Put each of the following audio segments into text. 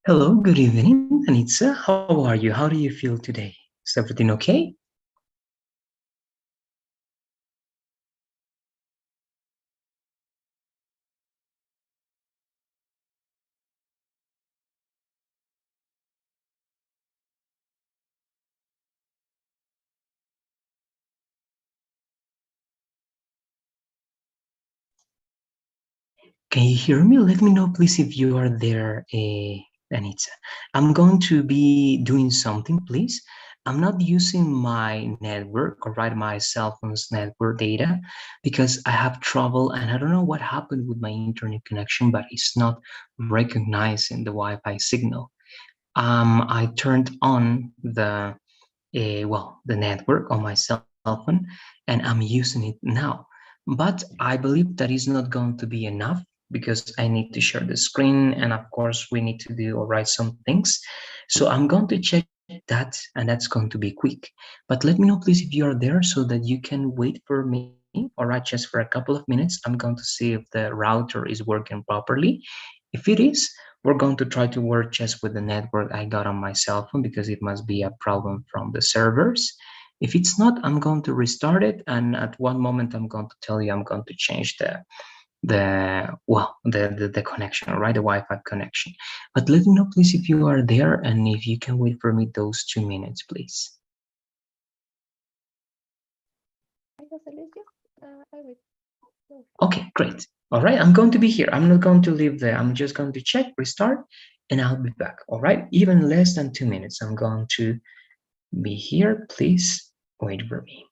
Hello, good evening, Anitza. How are you? How do you feel today? Is everything okay? Can you hear me? Let me know, please, if you are there, Anitza. I'm going to be doing something, please. I'm not using my network or my cell phone's network data because I have trouble and I don't know what happened with my internet connection, but it's not recognizing the Wi-Fi signal. I turned on the network on my cell phone, and I'm using it now. But I believe that is not going to be enough because I need to share the screen, and of course we need to do or write some things. So I'm going to check that, and that's going to be quick. But let me know, please, if you are there so that you can wait for me, all right, just for a couple of minutes. I'm going to see if the router is working properly. If it is, we're going to try to work just with the network I got on my cell phone because it must be a problem from the servers. If it's not, I'm going to restart it, and at one moment I'm going to tell you I'm going to change the connection, right? The Wi-Fi connection. But let me know, please, if you are there and if you can wait for me those 2 minutes, please. Okay, great. All right, I'm going to be here. I'm not going to leave there. I'm just going to check, restart, and I'll be back. All right, even less than 2 minutes. I'm going to be here. Please wait for me.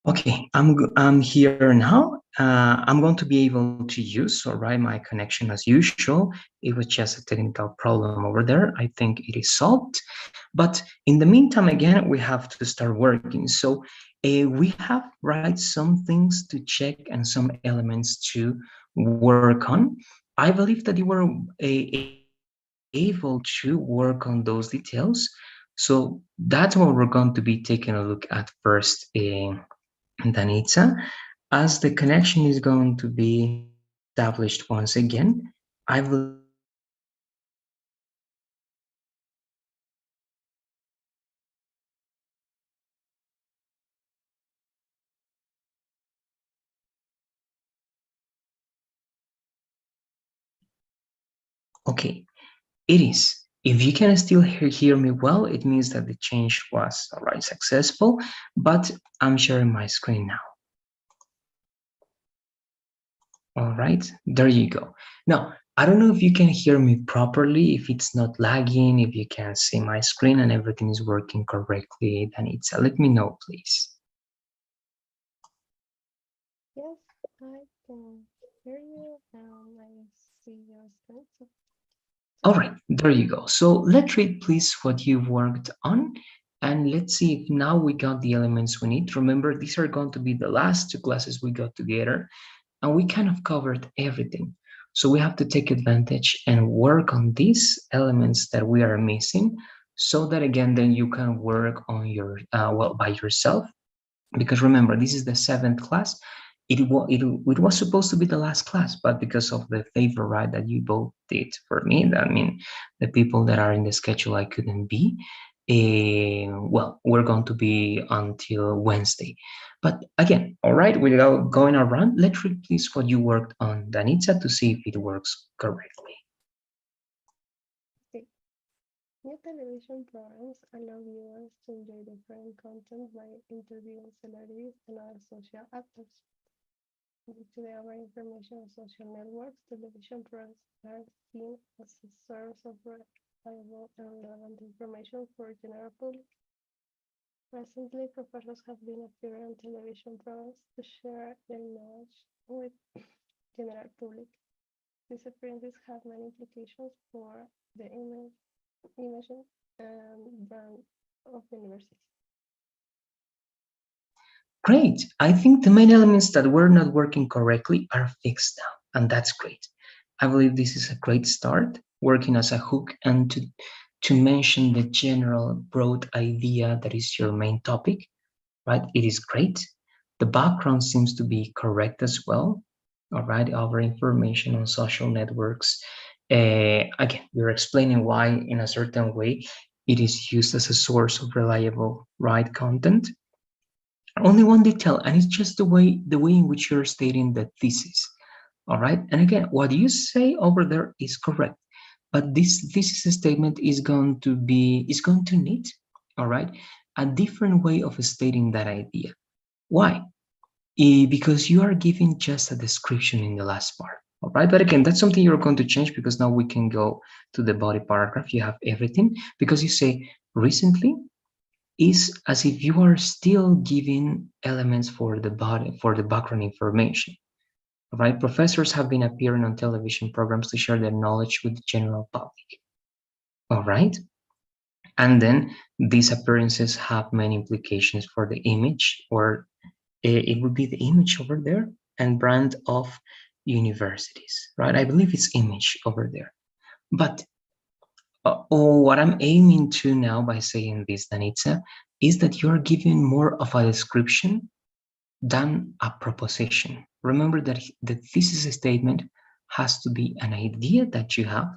Okay, I'm here now. I'm going to be able to use or write my connection as usual. It was just a technical problem over there. I think it is solved. But in the meantime, again, we have to start working. So we have right some things to check and some elements to work on. I believe that you were able to work on those details. So that's what we're going to be taking a look at first. Danitza, as the connection is going to be established once again, I believe that you are able to see the screen now. Okay, so let's read please what you worked on. And let's see if now we got the elements we need. Okay, it is. If you can still hear me well, it means that the change was alright successful, but I'm sharing my screen now. All right, there you go. Now, I don't know if you can hear me properly, if it's not lagging, if you can see my screen and everything is working correctly, then it's let me know, please. Yes, I can hear you and I see your screen. All right, there you go. So let's read please what you worked on and let's see if now we got the elements we need. Remember, these are going to be the last two classes we got together and we kind of covered everything. So we have to take advantage and work on these elements that we are missing so that again, then you can work on your, well, by yourself. Because remember, this is the seventh class. It was supposed to be the last class, but because of the favor, right, that you both did for me, that mean the people that are in the schedule I couldn't be, well, we're going to be until Wednesday. But again, all right, without going around, let's read please what you worked on, Danitza, to see if it works correctly. Okay. New television programs allow viewers to enjoy different content by interviewing celebrities and other social actors. Due to the over information on social networks, television programs are seen as a source of reliable and relevant information for the general public. Recently, professors have been appearing on television programs to share their knowledge with general public. These appearances have many implications for the image and brand of the university. Great. I think the main elements that were not working correctly are fixed now, and that's great. I believe this is a great start, working as a hook and to mention the general broad idea that is your main topic, right? It is great. The background seems to be correct as well. All right, our information on social networks. Again, we're explaining why, in a certain way, it is used as a source of reliable, right, content. Only one detail, and it's just the way in which you're stating the thesis. All right, and again, what you say over there is correct, but this thesis statement is going to need, all right, a different way of stating that idea. Why? Because you are giving just a description in the last part. All right, but again, that's something you're going to change because now we can go to the body paragraph. You have everything because you say recently is as if you are still giving elements for the body, for the background information. All right, professors have been appearing on television programs to share their knowledge with the general public. All right, and then these appearances have many implications for the image, or it would be the image over there and brand of universities, right? I believe it's image over there. But what I'm aiming to now by saying this, Danitza, is that you're giving more of a description than a proposition. Remember that the thesis statement has to be an idea that you have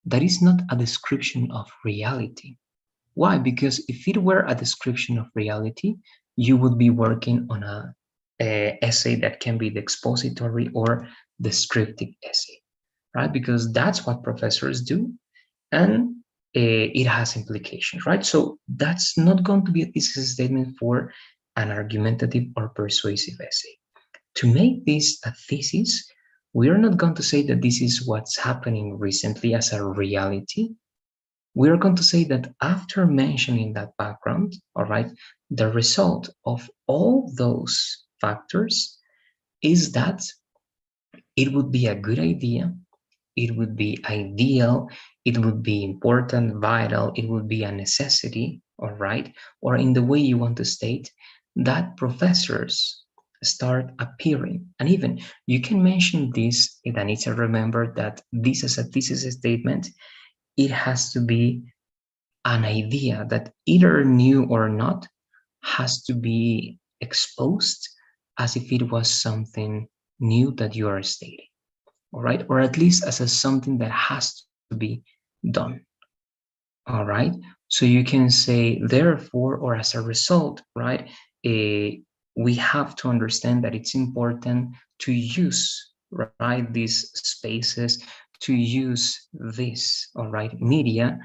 that is not a description of reality. Why? Because if it were a description of reality, you would be working on a essay that can be the expository or descriptive essay, right? Because that's what professors do, and it has implications, right? So that's not going to be a thesis statement for an argumentative or persuasive essay. To make this a thesis, we are not going to say that this is what's happening recently as a reality, we are going to say that after mentioning that background, all right, the result of all those factors is that it would be a good idea, it would be ideal, it would be important, vital, it would be a necessity, all right, or in the way you want to state, that professors start appearing. And even you can mention this, and I need to remember that this is a thesis statement. It has to be an idea that either new or not has to be exposed as if it was something new that you are stating, all right, or at least as a something that has to be done, all right. So you can say therefore, or as a result, right, we have to understand that it's important to use, right, these spaces, to use this, all right, media,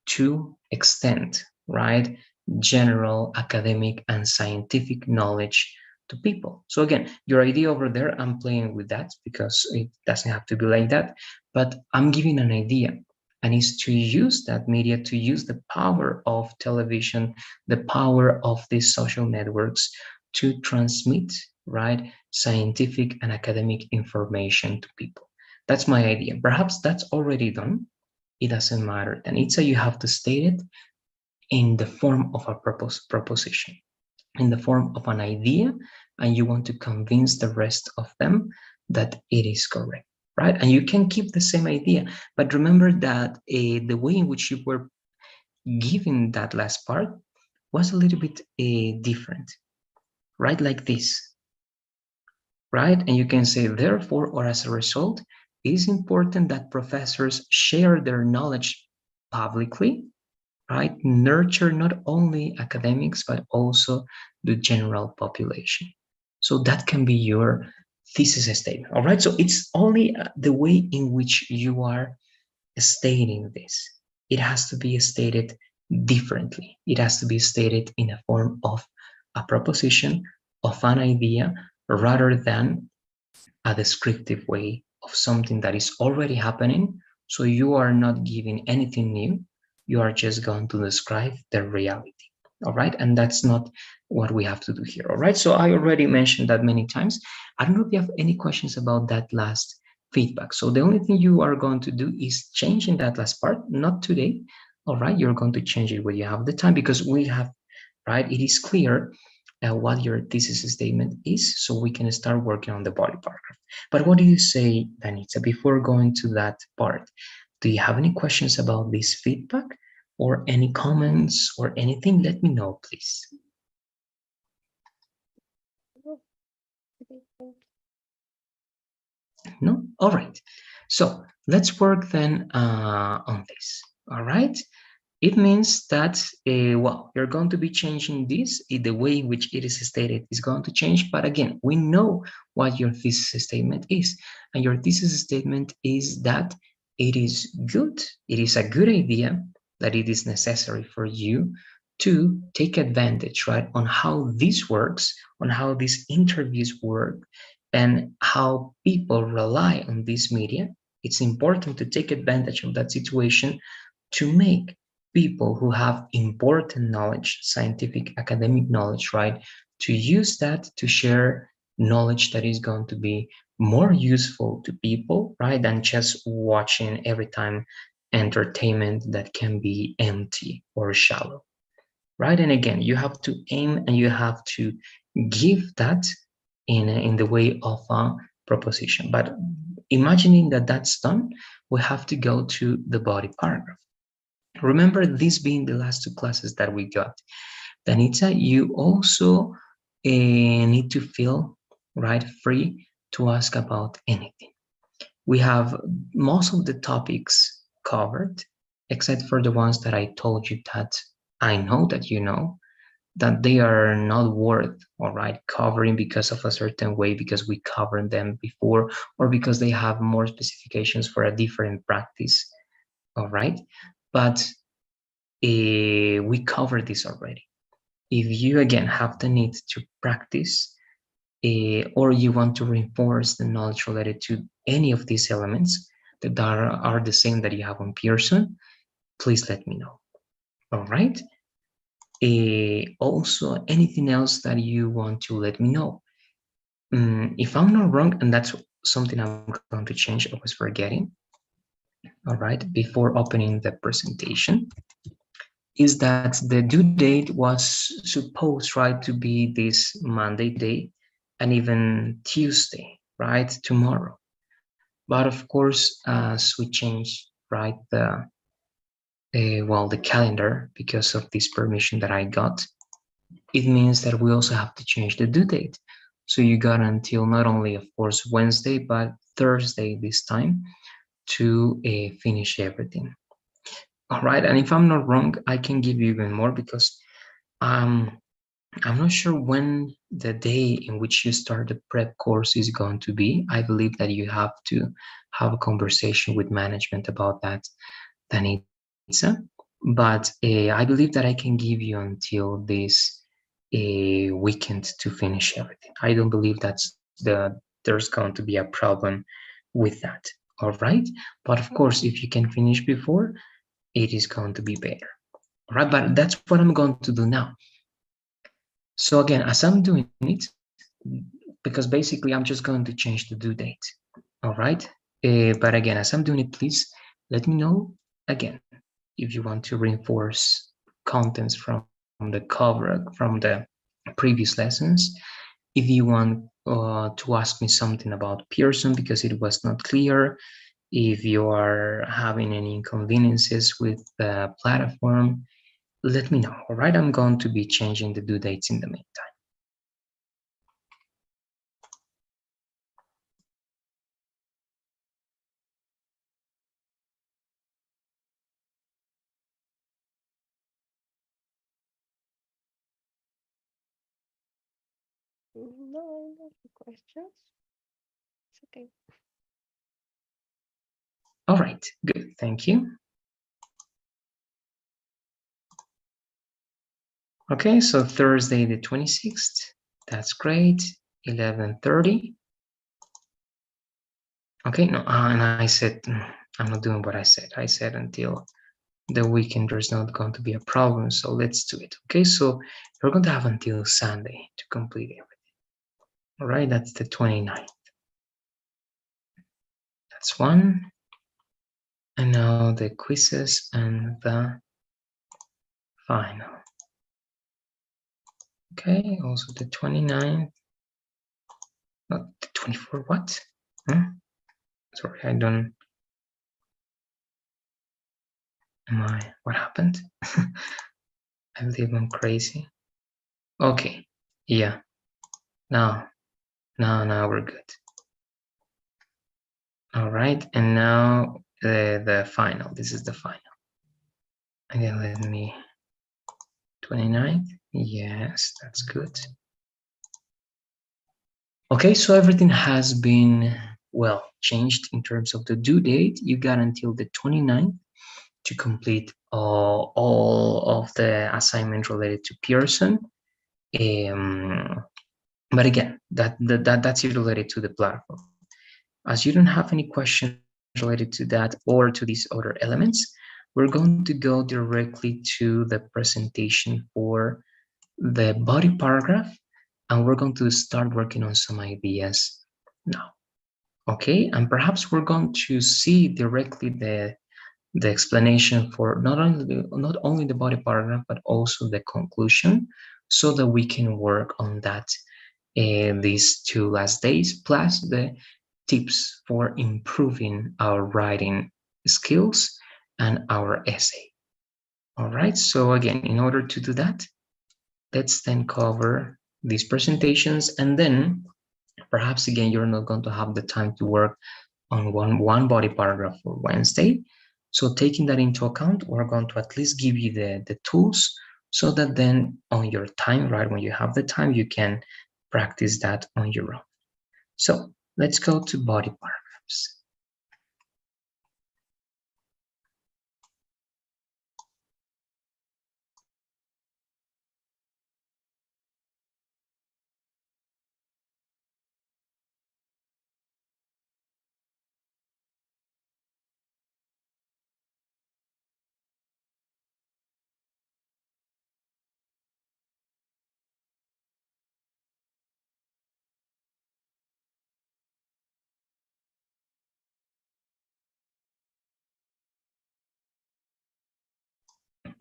to extend, right, general academic and scientific knowledge to people. So again, your idea over there, I'm playing with that because it doesn't have to be like that, but I'm giving an idea, and is to use that media, to use the power of television, the power of these social networks to transmit, right, scientific and academic information to people. That's my idea. Perhaps that's already done. It doesn't matter. And it's a, you have to state it in the form of a proposition, in the form of an idea, and you want to convince the rest of them that it is correct, right? And you can keep the same idea, but remember that the way in which you were giving that last part was a little bit different, right? Like this, right? And you can say, therefore, or as a result, it is important that professors share their knowledge publicly, right? Nurture not only academics, but also the general population. So that can be your thesis statement, all right? So it's only the way in which you are stating this. It has to be stated differently. It has to be stated in a form of a proposition, of an idea, rather than a descriptive way of something that is already happening. So you are not giving anything new. You are just going to describe the reality. All right. And that's not what we have to do here. All right. So I already mentioned that many times. I don't know if you have any questions about that last feedback. So the only thing you are going to do is changing that last part, not today. All right. You're going to change it when you have the time, because we have, right, it is clear what your thesis statement is, so we can start working on the body paragraph. But what do you say, Danita, before going to that part? Do you have any questions about this feedback, or any comments or anything? Let me know, please. Oh, okay, thank No? All right. So let's work then on this. All right. It means that, well, you're going to be changing this. The way in which it is stated is going to change. But again, we know what your thesis statement is. And your thesis statement is that it is good, it is a good idea, that it is necessary for you to take advantage, right, on how this works, on how these interviews work, and how people rely on this media. It's important to take advantage of that situation to make people who have important knowledge, scientific, academic knowledge, right, to use that to share knowledge that is going to be more useful to people, right, than just watching every time entertainment that can be empty or shallow, right? And again, you have to aim and you have to give that in the way of a proposition. But imagining that that's done, we have to go to the body paragraph. Remember, this being the last two classes that we got, Danita, you also need to feel, right, free to ask about anything. We have most of the topics covered, except for the ones that I told you that I know that you know, that they are not worth, all right, covering because of a certain way, because we covered them before, or because they have more specifications for a different practice, all right? But we covered this already. If you again have the need to practice, or you want to reinforce the knowledge related to any of these elements that are the same that you have on Pearson, please let me know. All right. Also, anything else that you want to let me know? If I'm not wrong, and that's something I'm going to change, I was forgetting. All right, before opening the presentation, is that the due date was supposed, right, to be this Monday today and even Tuesday, right, tomorrow. But of course, as we changed, right, the calendar because of this permission that I got, it means that we also have to change the due date. So you got until not only, of course, Wednesday, but Thursday this time to finish everything. All right, and if I'm not wrong, I can give you even more because um, I'm not sure when the day in which you start the prep course is going to be. I believe that you have to have a conversation with management about that, Danitza. But I believe that I can give you until this weekend to finish everything. I don't believe there's going to be a problem with that. All right, but of course, if you can finish before, it is going to be better. All right, but that's what I'm going to do now. So again, as I'm doing it, because basically I'm just going to change the due date. All right. But again, as I'm doing it, please let me know again if you want to reinforce contents from the cover from the previous lessons. If you want to ask me something about Pearson because it was not clear, if you are having any inconveniences with the platform, let me know. All right, I'm going to be changing the due dates in the meantime. No, no questions. It's okay. All right, good. Thank you. Okay, so Thursday the 26th. That's great. 11:30. Okay, no, and I said I'm not doing what I said. I said until the weekend there's not going to be a problem, so let's do it. Okay, so you're going to have until Sunday to complete everything. All right, that's the 29th. That's one. And now the quizzes and the final. Okay, also the 29th. Not the 24th, what? Huh? Sorry, I don't. What happened? I believe I'm crazy. Okay, yeah, now, now we're good. All right, and now the final. This is the final. Again, let me 29th. Yes, that's good. Okay, so everything has been, well, changed in terms of the due date. You got until the 29th to complete all of the assignment related to Pearson. But again, that's related to the platform. As you don't have any questions related to that or to these other elements, we're going to go directly to the presentation for the body paragraph, and we're going to start working on some ideas now. Okay, and perhaps we're going to see directly the explanation for not only the body paragraph but also the conclusion, so that we can work on that these 2 last days, plus the tips for improving our writing skills and our essay. All right, so again, in order to do that, let's then cover these presentations, and then perhaps again you're not going to have the time to work on one body paragraph for Wednesday. So taking that into account, we're going to at least give you the tools so that then on your time, right, when you have the time, you can practice that on your own. So let's go to body paragraphs.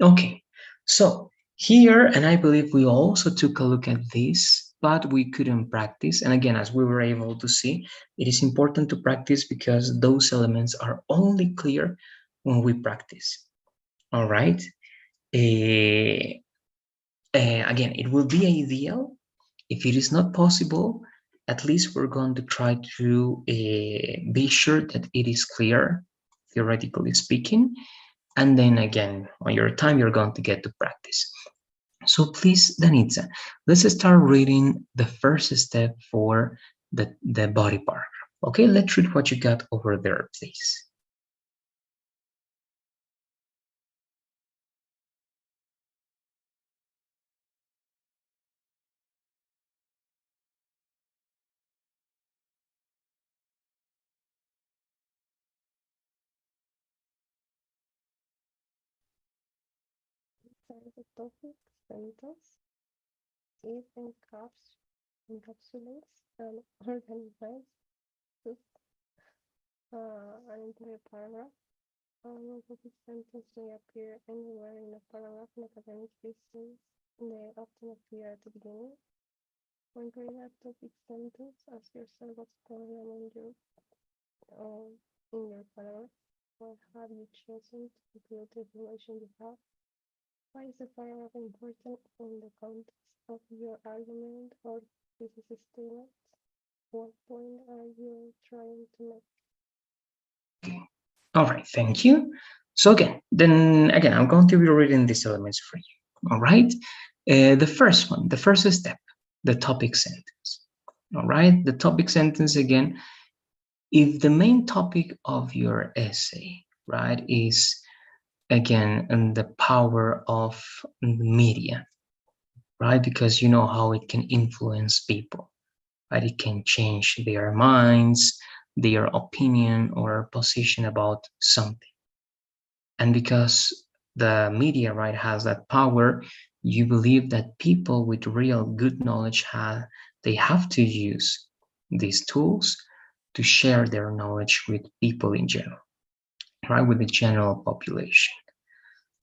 Okay, so here, and I believe we also took a look at this, but we couldn't practice. And again, as we were able to see, it is important to practice because those elements are only clear when we practice. All right. Eh, Again, it will be ideal. If it is not possible, at least we're going to try to be sure that it is clear, theoretically speaking. And then again, on your time, you're going to get to practice. So please, Danitza, let's start reading the first step for the body paragraph. Okay, let's read what you got over there, please. Start the topic sentence is encapsulates and organizes an entire paragraph. Non-topic sentence may appear anywhere in a paragraph in academic essays. They often appear at the beginning. When creating a topic sentence, ask yourself what's going on in your paragraph. Why have you chosen to include the information you have? Why is the paragraph important in the context of your argument or thesis statement? What point are you trying to make? Okay. All right, thank you. So again, I'm going to be reading these elements for you. All right. The first one, the first step, the topic sentence. All right, the topic sentence again. If the main topic of your essay, right, is again the power of media, right, because you know how it can influence people, right, it can change their minds, their opinion or position about something. And because the media, right, has that power, you believe that people with real good knowledge they have to use these tools to share their knowledge with people in general, right, with the general population.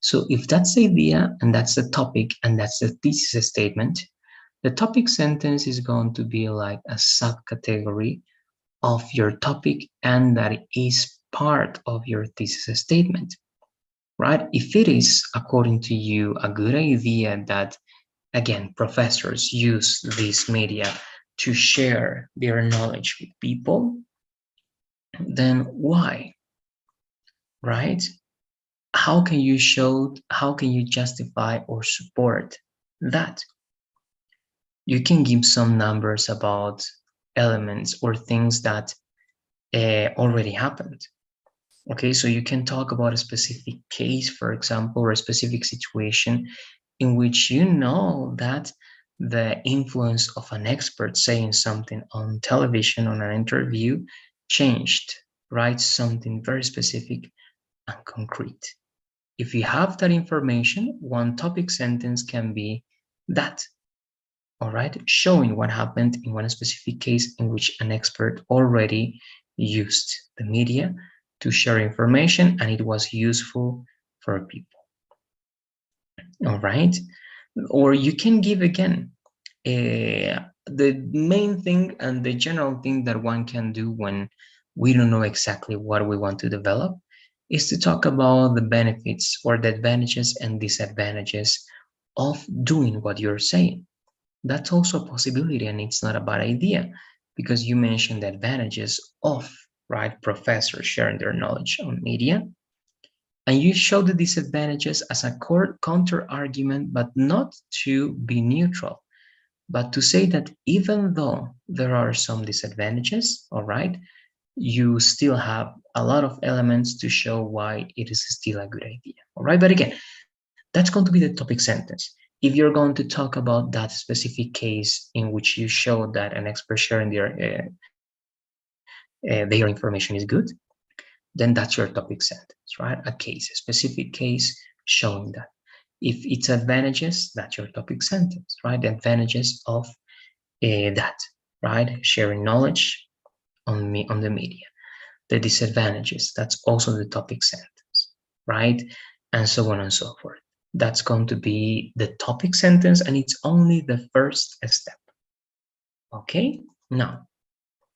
So if that's the idea and that's the topic and that's the thesis statement, the topic sentence is going to be like a subcategory of your topic, and that is part of your thesis statement, right? If it is, according to you, a good idea that, again, professors use this media to share their knowledge with people, then why, right? How can you justify or support that? You can give some numbers about elements or things that already happened. Okay, so you can talk about a specific case, for example, or a specific situation in which you know that the influence of an expert saying something on television, on an interview, changed, right? Something very specific and concrete. If you have that information, one topic sentence can be that, all right, showing what happened in one specific case in which an expert already used the media to share information and it was useful for people. All right. Or you can give again the main thing and the general thing that one can do when we don't know exactly what we want to develop is to talk about the benefits or the advantages and disadvantages of doing what you're saying. That's also a possibility, and it's not a bad idea because you mentioned the advantages of, right, professors sharing their knowledge on media, and you show the disadvantages as a counter argument, but not to be neutral, but to say that even though there are some disadvantages, all right, you still have a lot of elements to show why it is still a good idea. All right, but again, that's going to be the topic sentence. If you're going to talk about that specific case in which you show that an expert sharing their information is good, then that's your topic sentence, right? A case, a specific case showing that. If it's advantages, that's your topic sentence, right? The advantages of that, right? Sharing knowledge on the media. The disadvantages, that's also the topic sentence, right? And so on and so forth. That's going to be the topic sentence, and it's only the first step. Okay, now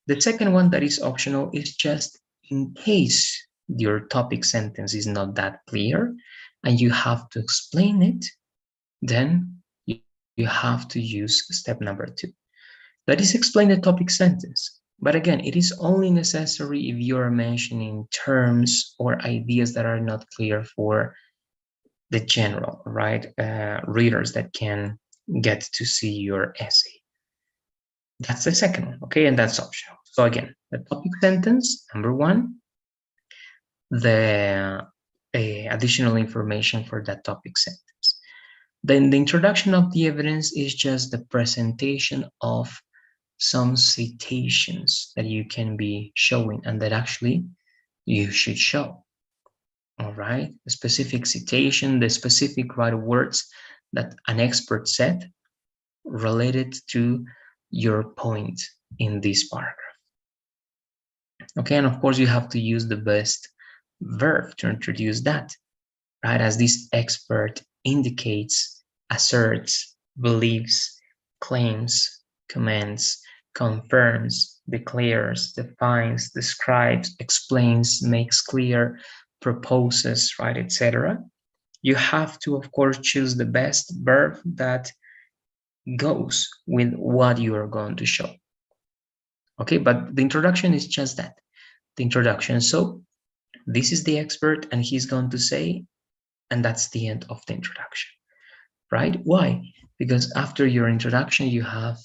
the second one that is optional is just in case your topic sentence is not that clear and you have to explain it, then you have to use step number 2. That is explain the topic sentence. But again, it is only necessary if you are mentioning terms or ideas that are not clear for the general, right, readers that can get to see your essay. That's the second one, okay, and that's optional. So again, the topic sentence, number 1, the additional information for that topic sentence. Then the introduction of the evidence is just the presentation of some citations that you can be showing and that actually you should show. All right, a specific citation, the specific right words that an expert said related to your point in this paragraph. Okay, and of course you have to use the best verb to introduce that, right? As this expert indicates, asserts, believes, claims, commends, confirms, declares, defines, describes, explains, makes clear, proposes, right, etc. You have to, of course, choose the best verb that goes with what you are going to show. Okay, but the introduction is just that, the introduction. So this is the expert and he's going to say, and that's the end of the introduction, right? Why? Because after your introduction, you have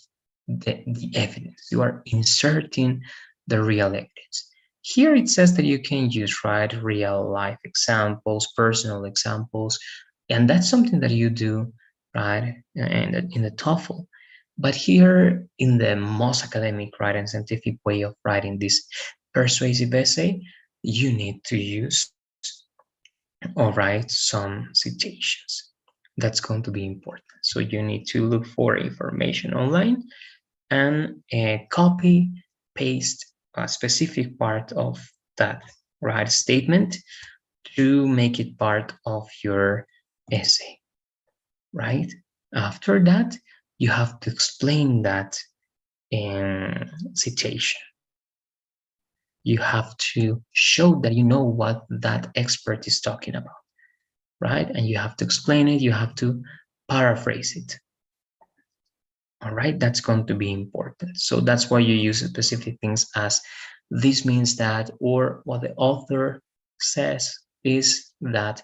the evidence. You are inserting the real evidence. Here it says that you can use, right, real life examples, personal examples, and that's something that you do, right, in the TOEFL. But here, in the most academic, right, and scientific way of writing this persuasive essay, you need to use or write some citations. That's going to be important. So you need to look for information online and copy, paste a specific part of that right statement to make it part of your essay, right? After that, you have to explain that citation. You have to show that you know what that expert is talking about, right? And you have to explain it, you have to paraphrase it. All right, that's going to be important. So that's why you use specific things as this means that, or what the author says is that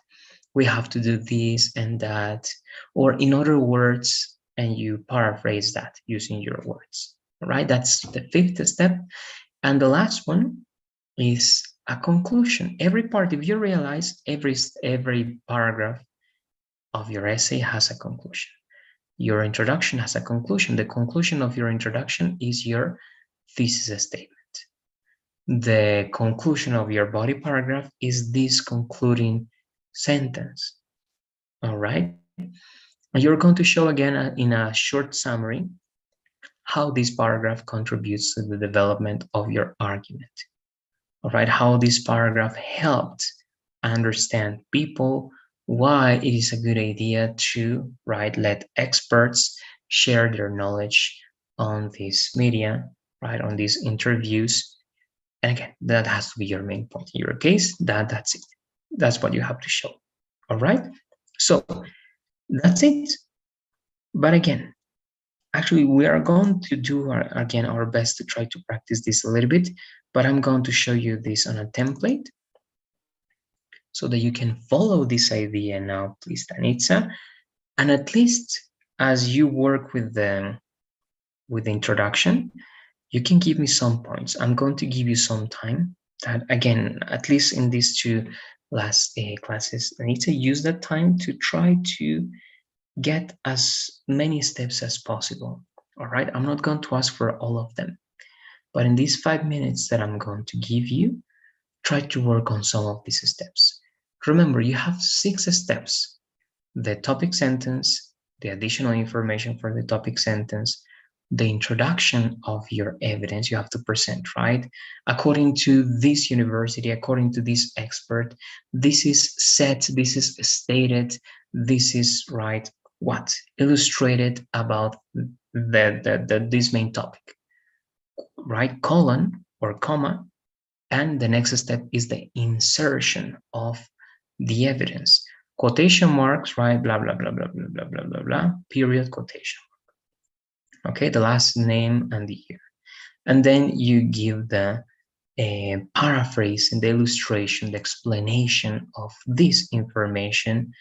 we have to do this and that, or in other words, and you paraphrase that using your words. All right, that's the 5th step. And the last one is a conclusion. Every part, if you realize, every paragraph of your essay has a conclusion. Your introduction has a conclusion. The conclusion of your introduction is your thesis statement. The conclusion of your body paragraph is this concluding sentence. All right? And you're going to show again in a short summary how this paragraph contributes to the development of your argument. All right? How this paragraph helped understand people, why it is a good idea to, right, let experts share their knowledge on this media, right, on these interviews. And again, that has to be your main point. In your case, that's it. That's what you have to show. All right? So that's it. But again, actually, we are going to do our best to try to practice this a little bit, but I'm going to show you this on a template so that you can follow this idea now, please, Danitza. And at least as you work with the introduction, you can give me some points. I'm going to give you some time that, again, at least in these 2 last classes, Danitza, use that time to try to get as many steps as possible. All right, I'm not going to ask for all of them, but in these 5 minutes that I'm going to give you, try to work on some of these steps. Remember, you have 6 steps: the topic sentence, the additional information for the topic sentence, the introduction of your evidence you have to present, right? According to this university, according to this expert, this is said, this is stated, this is right what illustrated about this main topic, right? Colon or comma, and the next step is the insertion of the evidence. Quotation marks, right? Blah blah blah blah blah blah blah blah blah. Period, quotation. Okay, the last name and the year, and then you give the paraphrase and the illustration, the explanation of this information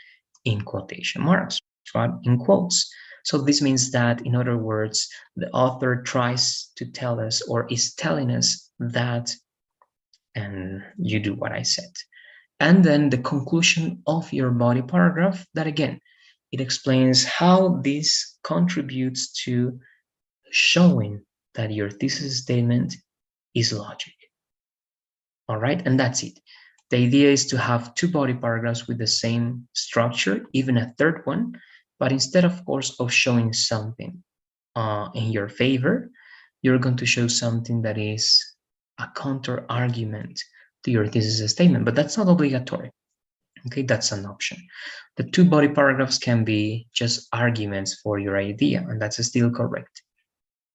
in quotation marks, right? In quotes. So this means that, in other words, the author tries to tell us or is telling us that, and you do what I said. And then the conclusion of your body paragraph, that again, it explains how this contributes to showing that your thesis statement is logic. All right, and that's it. The idea is to have two body paragraphs with the same structure, even a third one, but instead, of course, of showing something in your favor, you're going to show something that is a counter argument to your thesis statement, but that's not obligatory. Okay, that's an option. The two body paragraphs can be just arguments for your idea, and that's still correct.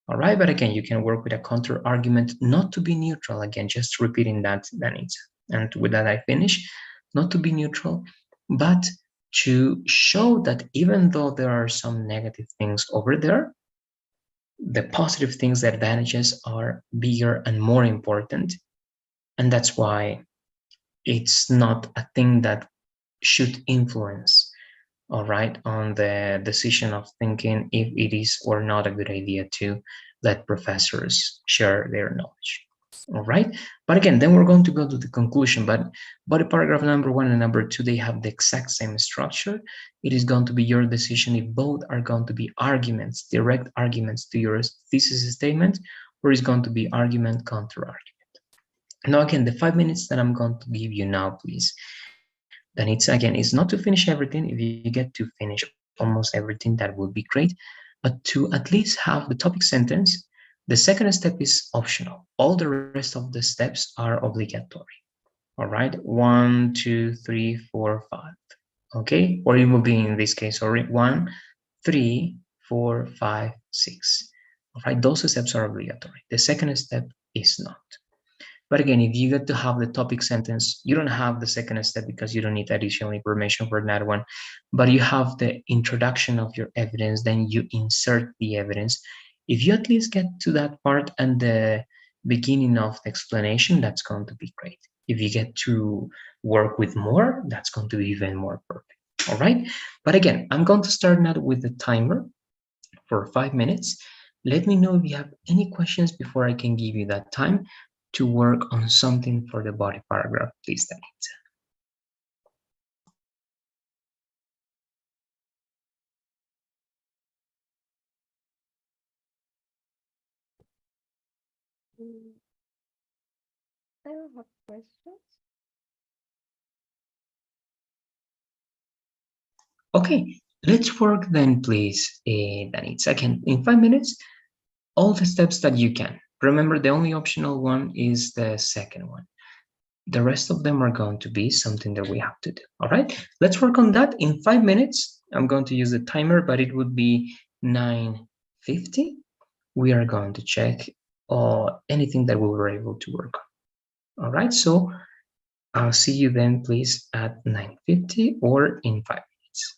All right, but again, you can work with a counter argument, not to be neutral. Again, just repeating that, Danitza. And with that, I finish. Not to be neutral, but to show that even though there are some negative things over there, the positive things, the advantages are bigger and more important. And that's why it's not a thing that should influence, all right, on the decision of thinking if it is or not a good idea to let professors share their knowledge. All right, but again, then we're going to go to the conclusion. But body paragraph number 1 and number 2, they have the exact same structure. It is going to be your decision if both are going to be arguments, direct arguments to your thesis statement, or is going to be argument, counter argument. Now, again, the 5 minutes that I'm going to give you now, please, then it's again, it's not to finish everything. If you get to finish almost everything, that would be great, but to at least have the topic sentence. The second step is optional. All the rest of the steps are obligatory. All right, 1, 2, 3, 4, 5. Okay, or it will be in this case, sorry, 1, 3, 4, 5, 6. All right, those steps are obligatory. The second step is not. But again, if you get to have the topic sentence, you don't have the second step because you don't need additional information for that one. But you have the introduction of your evidence, then you insert the evidence. If you at least get to that part and the beginning of the explanation, that's going to be great. If you get to work with more, that's going to be even more perfect. All right. But again, I'm going to start now with the timer for 5 minutes. Let me know if you have any questions before I can give you that time to work on something for the body paragraph, please, Danita. Mm, I don't have questions. Okay, let's work then, please, Danita. Again, in 5 minutes, all the steps that you can. Remember, the only optional one is the second one. The rest of them are going to be something that we have to do. All right, let's work on that in 5 minutes. I'm going to use the timer, but it would be 9:50. We are going to check anything that we were able to work on. All right, so I'll see you then, please, at 9:50 or in 5 minutes.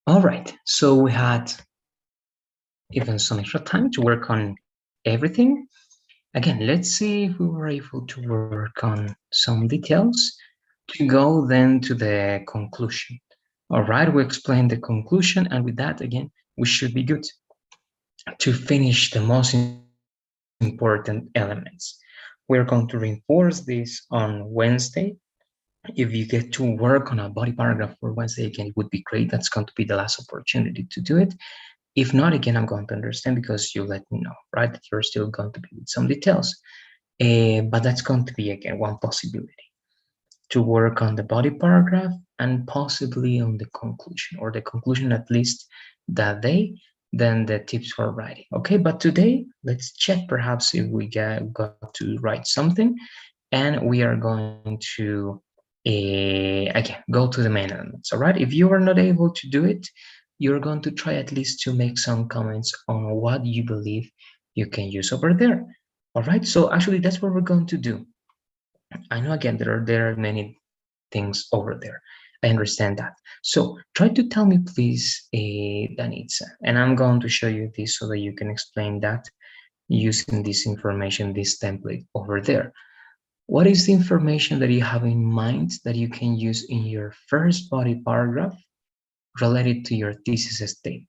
All right, so we had even some extra time to work on everything. Again, let's see if we were able to work on some details to go then to the conclusion. All right, we explained the conclusion, and with that, again, we should be good to finish the most important elements. We're going to reinforce this on Wednesday. If you get to work on a body paragraph for Wednesday, again, it would be great. That's going to be the last opportunity to do it. If not, again, I'm going to understand because you let me know, right? That you're still going to be with some details. But that's going to be, again, one possibility to work on the body paragraph and possibly on the conclusion, or the conclusion at least that day, then the tips for writing. Okay, but today, let's check perhaps if we got to write something, and we are going to again go to the main elements. All right, if you are not able to do it, you're going to try at least to make some comments on what you believe you can use over there. All right, so actually that's what we're going to do. I know again there are many things over there. I understand that. So try to tell me please, Danitza, and I'm going to show you this so that you can explain that using this information, this template over there. What is the information that you have in mind that you can use in your first body paragraph related to your thesis statement?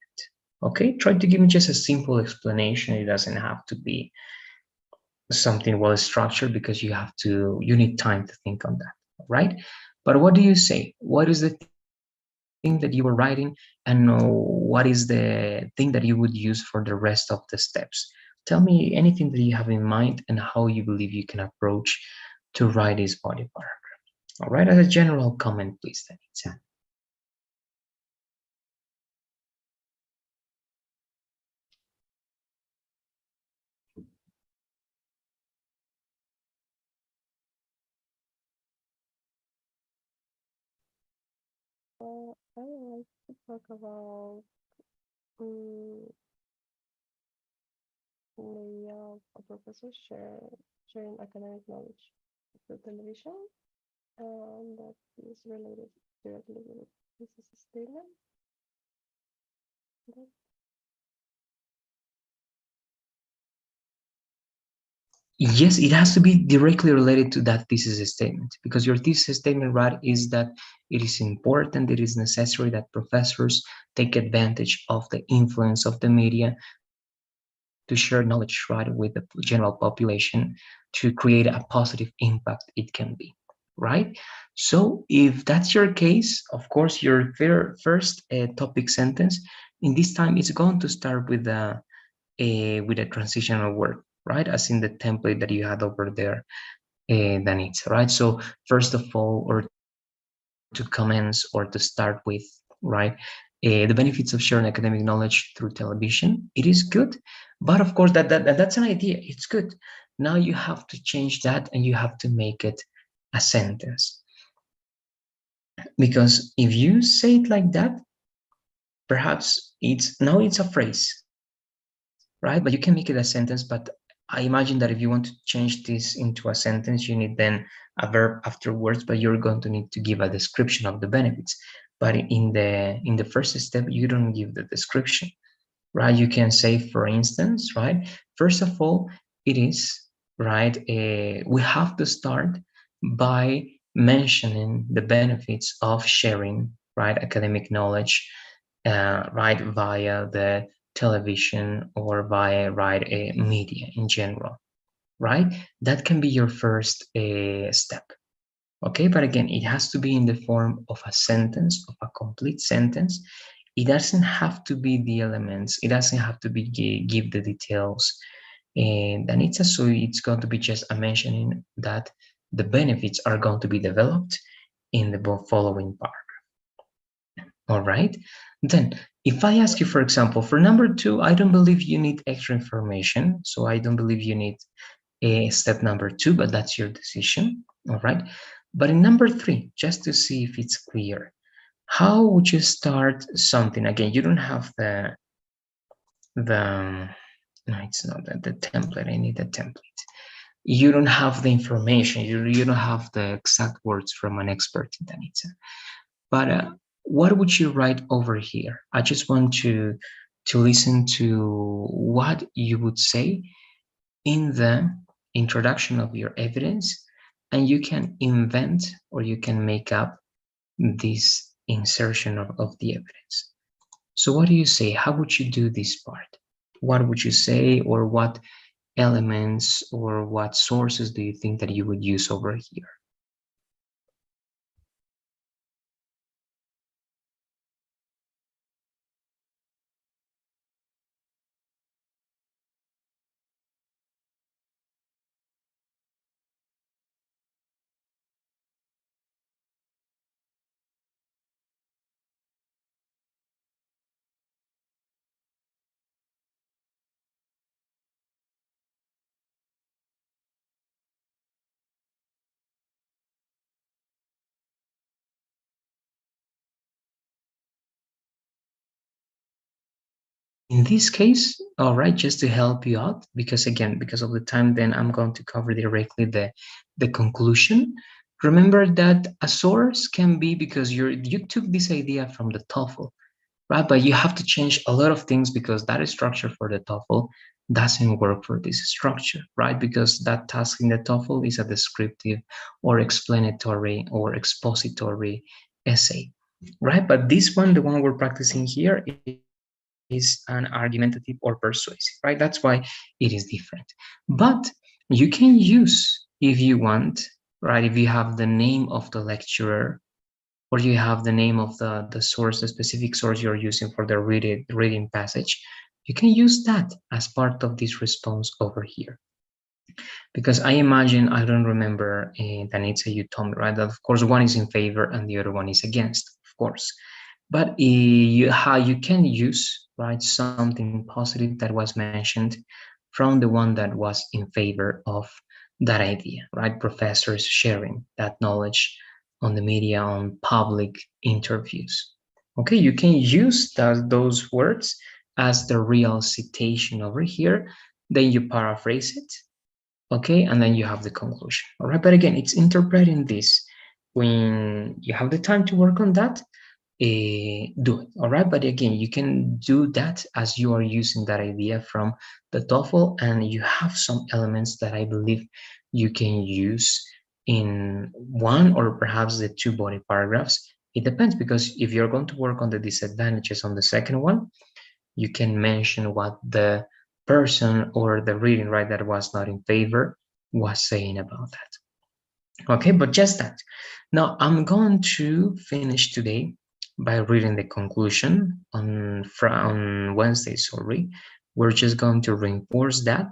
Okay, try to give me just a simple explanation. It doesn't have to be something well structured because you need time to think on that, right? But what do you say? What is the thing that you were writing, and what is the thing that you would use for the rest of the steps? Tell me anything that you have in mind and how you believe you can approach to write this body paragraph. All right, as a general comment, please, Danitza. I would like to talk about um, maybe a professor sharing academic knowledge through television, and that is related directly with this statement. That, Yes, it has to be directly related to that thesis statement, because your thesis statement, right, is that it is important, it is necessary that professors take advantage of the influence of the media to share knowledge, right, with the general population to create a positive impact it can be, right? So if that's your case, of course, your first topic sentence in this time is going to start with a transitional word, right? As in the template that you had over there, Danitza, right? So first of all, or to commence or to start with, right? The benefits of sharing academic knowledge through television, it is good, but of course that's an idea. It's good. Now you have to change that and you have to make it a sentence, because if you say it like that, perhaps it's a phrase, right? But you can make it a sentence. But I imagine that if you want to change this into a sentence, you need then a verb afterwards, but you're going to need to give a description of the benefits. But in the first step, you don't give the description, right? You can say, for instance, right? First of all, it is right. We have to start by mentioning the benefits of sharing, right, academic knowledge, right, via the television or via right media in general, right? That can be your first step. Okay, but again, it has to be in the form of a sentence, of a complete sentence. It doesn't have to be the elements, it doesn't have to be give the details, and it's going to be just a mentioning that the benefits are going to be developed in the following part. All right, then if I ask you, for example, for number 2, I don't believe you need extra information, so I don't believe you need step number 2, but that's your decision. All right, but in number 3, just to see if it's clear, how would you start something? Again, you don't have the no, it's not the template. I need the template. You don't have the information. You don't have the exact words from an expert in Danitza. But what would you write over here? I just want to listen to what you would say in the introduction of your evidence, and you can invent or you can make up this insertion of the evidence. So what do you say? How would you do this part? What would you say, or what elements or what sources do you think that you would use over here? In this case, all right, just to help you out, because again, because of the time, then I'm going to cover directly the conclusion. Remember that a source can be because you took this idea from the TOEFL, right? But you have to change a lot of things because that structure for the TOEFL doesn't work for this structure, right? Because that task in the TOEFL is a descriptive or explanatory or expository essay, right? But this one, the one we're practicing here, is an argumentative or persuasive, right? That's why it is different. But you can use, if you want, right, if you have the name of the lecturer, or you have the name of the source, the specific source you're using for the reading passage, you can use that as part of this response over here. Because I imagine, I don't remember, Danitza, you told me, right, that of course one is in favor and the other one is against, of course. But how you can use, right, something positive that was mentioned from the one that was in favor of that idea, right? Professors sharing that knowledge on the media, on public interviews. Okay, you can use those words as the real citation over here. Then you paraphrase it, okay, and then you have the conclusion. All right, but again, it's interpreting this. When you have the time to work on that, do it. All right, but again, you can do that as you are using that idea from the TOEFL, and you have some elements that I believe you can use in one or perhaps the two body paragraphs. It depends, because if you're going to work on the disadvantages on the second one, you can mention what the person or the reading, right, that was not in favor was saying about that. Okay, but just that. Now I'm going to finish today by reading the conclusion on Wednesday, sorry. We're just going to reinforce that,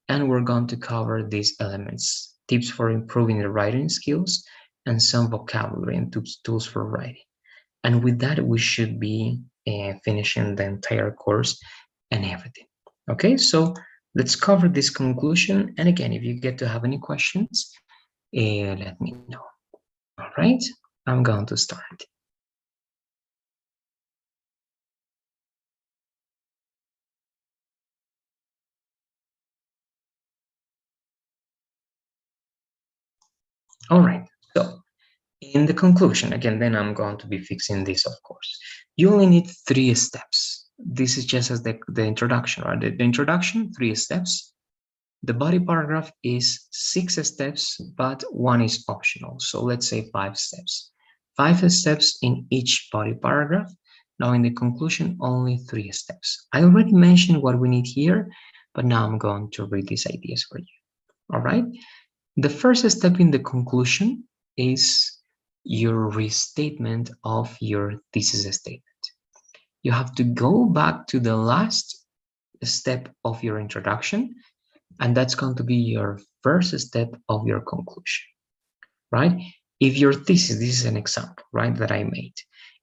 and we're going to cover these elements, tips for improving the writing skills, and some vocabulary and tools for writing. And with that, we should be finishing the entire course and everything. Okay, so let's cover this conclusion. And again, if you get to have any questions, let me know. All right, I'm going to start. All right, so in the conclusion, again, then I'm going to be fixing this, of course. You only need 3 steps. This is just as the introduction, right? The introduction, 3 steps. The body paragraph is 6 steps, but 1 is optional. So let's say 5 steps. 5 steps in each body paragraph. Now in the conclusion, only 3 steps. I already mentioned what we need here, but now I'm going to read these ideas for you. All right? The first step in the conclusion is your restatement of your thesis statement. You have to go back to the last step of your introduction, and that's going to be your first step of your conclusion, right? If your thesis, this is an example, right, that I made,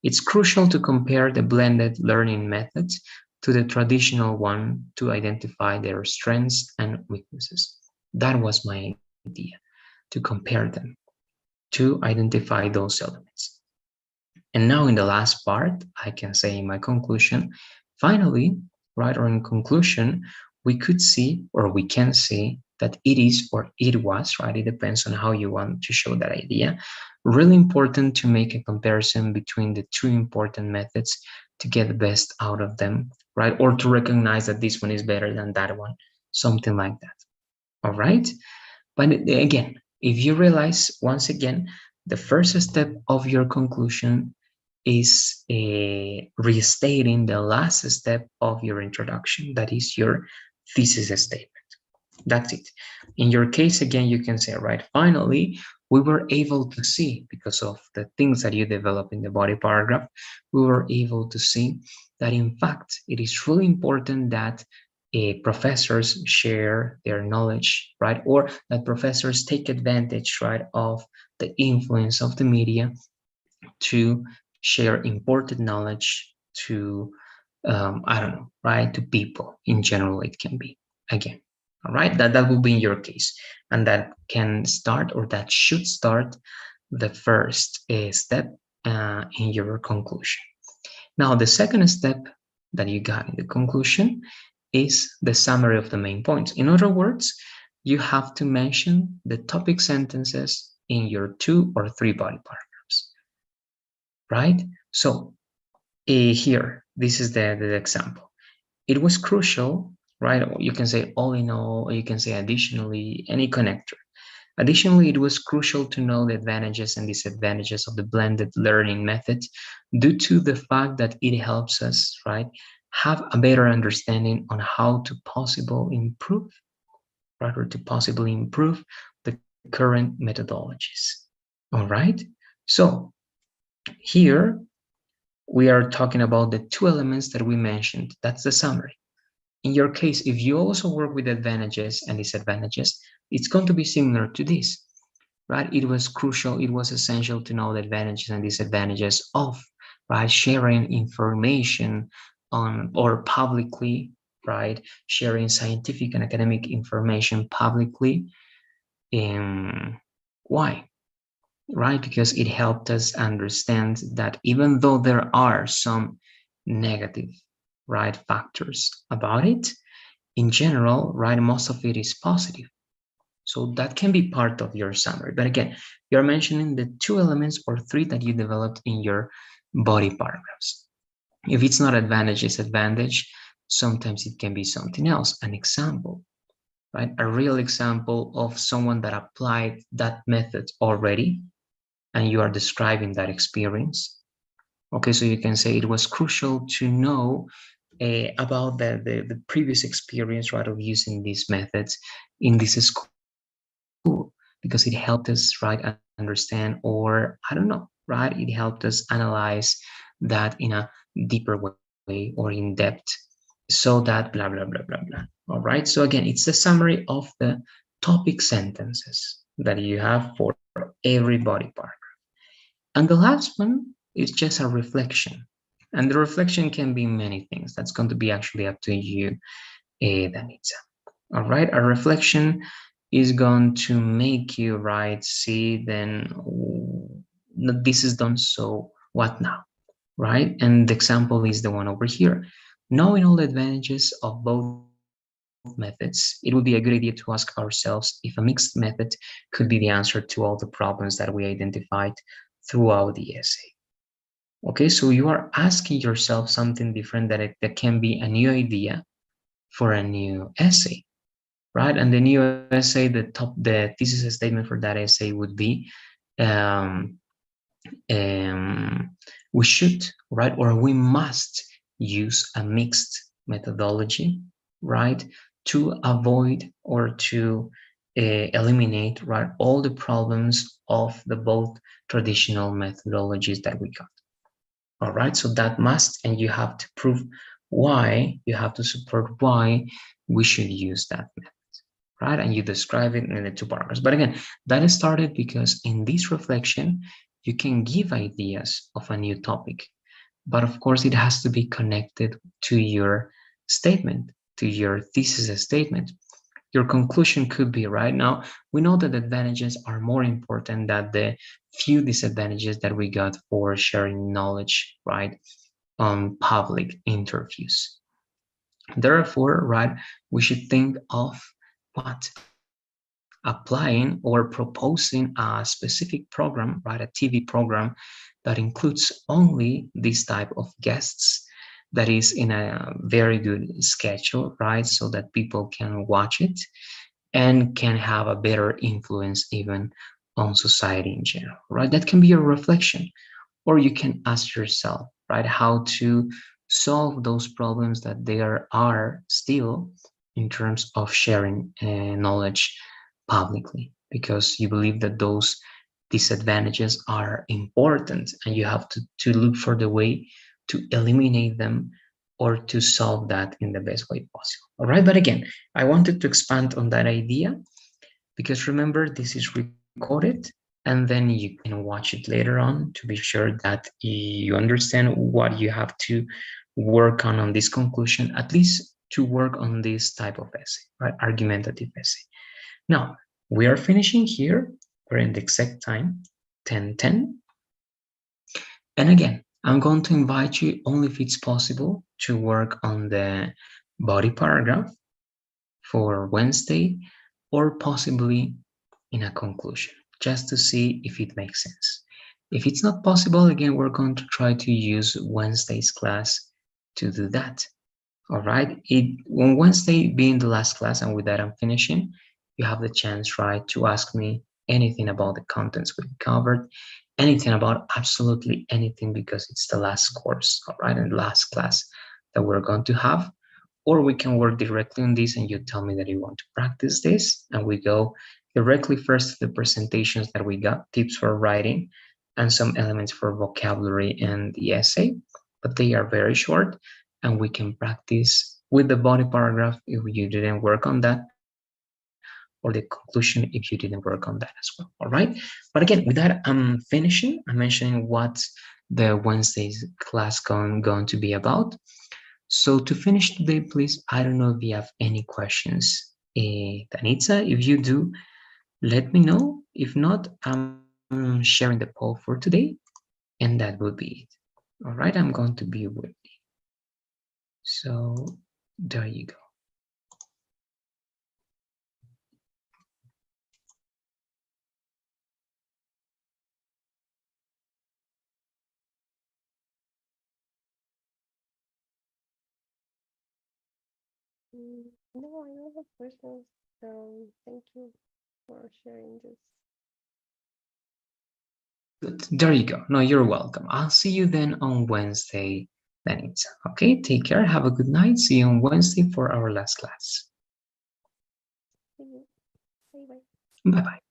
it's crucial to compare the blended learning methods to the traditional one to identify their strengths and weaknesses. That was my idea, to compare them, to identify those elements. And now in the last part, I can say in my conclusion, finally, right, or in conclusion, we could see, or we can see, that it is or it was, right? It depends on how you want to show that idea. Really important to make a comparison between the two important methods to get the best out of them, right? Or to recognize that this one is better than that one, something like that. All right. But again, if you realize once again, the first step of your conclusion is restating the last step of your introduction, that is your thesis statement. That's it. In your case, again, you can say, right, finally, we were able to see, because of the things that you develop in the body paragraph, we were able to see that, in fact, it is really important that professors share their knowledge, right? Or that professors take advantage, right, of the influence of the media to share important knowledge to, I don't know, right, to people in general. It can be, again, all right, that will be in your case, and that can start, or that should start, the first step in your conclusion. Now, the second step that you got in the conclusion is the summary of the main points. In other words, you have to mention the topic sentences in your 2 or 3 body paragraphs, right? So here, this is the example. It was crucial, right? You can say all in all, or you can say additionally, any connector. Additionally, it was crucial to know the advantages and disadvantages of the blended learning method, due to the fact that it helps us, right, have a better understanding on how to possibly improve, right, or to possibly improve the current methodologies. All right. So here we are talking about the two elements that we mentioned. That's the summary. In your case, if you also work with advantages and disadvantages, it's going to be similar to this, right? It was crucial, it was essential to know the advantages and disadvantages of, right, sharing information on, or publicly, right, sharing scientific and academic information publicly. Why? Right? Because it helped us understand that even though there are some negative, right, factors about it, in general, right, most of it is positive. So that can be part of your summary. But again, you're mentioning the 2 elements or 3 that you developed in your body paragraphs. If it's not advantage, disadvantage, sometimes it can be something else. An example, right? A real example of someone that applied that method already, and you are describing that experience. Okay, so you can say it was crucial to know about the previous experience, right, of using these methods in this school, because it helped us, right, understand, or I don't know, right, it helped us analyze that in a deeper way or in depth, so that blah blah blah blah blah. All right, so again, it's the summary of the topic sentences that you have for every body part. And the last one is just a reflection. And the reflection can be many things. That's going to be actually up to you, Danitza. All right, a reflection is going to make you, right, see then this is done, so what now, right? And the example is the one over here. Knowing all the advantages of both methods, it would be a good idea to ask ourselves if a mixed method could be the answer to all the problems that we identified throughout the essay. Okay, so you are asking yourself something different, that can be a new idea for a new essay, right? And the new essay, the thesis statement for that essay would be, um, um, we should, right, or we must use a mixed methodology, right, to avoid or to eliminate, right, all the problems of the both traditional methodologies that we got. All right, so that must, and you have to prove why, you have to support why we should use that method, right? And you describe it in the 2 paragraphs. But again, that started because in this reflection, you can give ideas of a new topic, but of course, it has to be connected to your statement, to your thesis statement. Your conclusion could be, right now, we know that advantages are more important than the few disadvantages that we got for sharing knowledge, right, on public interviews. Therefore, right, we should think of what applying or proposing a specific program, right? A TV program that includes only this type of guests, that is in a very good schedule, right? So that people can watch it and can have a better influence even on society in general, right? That can be a reflection, or you can ask yourself, right, how to solve those problems that there are still in terms of sharing knowledge publicly, because you believe that those disadvantages are important and you have to look for the way to eliminate them or to solve that in the best way possible. All right, but again, I wanted to expand on that idea because remember, this is recorded and then you can watch it later on to be sure that you understand what you have to work on this conclusion, at least to work on this type of essay, right? Argumentative essay. Now, we are finishing here. We're in the exact time, 10:10. And again, I'm going to invite you, only if it's possible, to work on the body paragraph for Wednesday, or possibly in a conclusion, just to see if it makes sense. If it's not possible, again, we're going to try to use Wednesday's class to do that. All right. On Wednesday being the last class, and with that I'm finishing, you have the chance, right, to ask me anything about the contents we covered, anything about absolutely anything, because it's the last course, all right, and the last class that we're going to have. Or we can work directly on this and you tell me that you want to practice this, and we go directly first to the presentations that we got, tips for writing and some elements for vocabulary and the essay, but they are very short, and we can practice with the body paragraph if you didn't work on that, or the conclusion if you didn't work on that as well. All right. But again, with that, I'm finishing. I'm mentioning what the Wednesday's class going to be about. So to finish today, please, I don't know if you have any questions. Danitza, if you do, let me know. If not, I'm sharing the poll for today, and that will be it. All right, I'm going to be with you. So there you go. No, I don't have questions. Thank you for sharing this. Good. There you go. No, you're welcome. I'll see you then on Wednesday, Danitza. Okay, take care. Have a good night. See you on Wednesday for our last class. See you. Bye bye. Bye bye.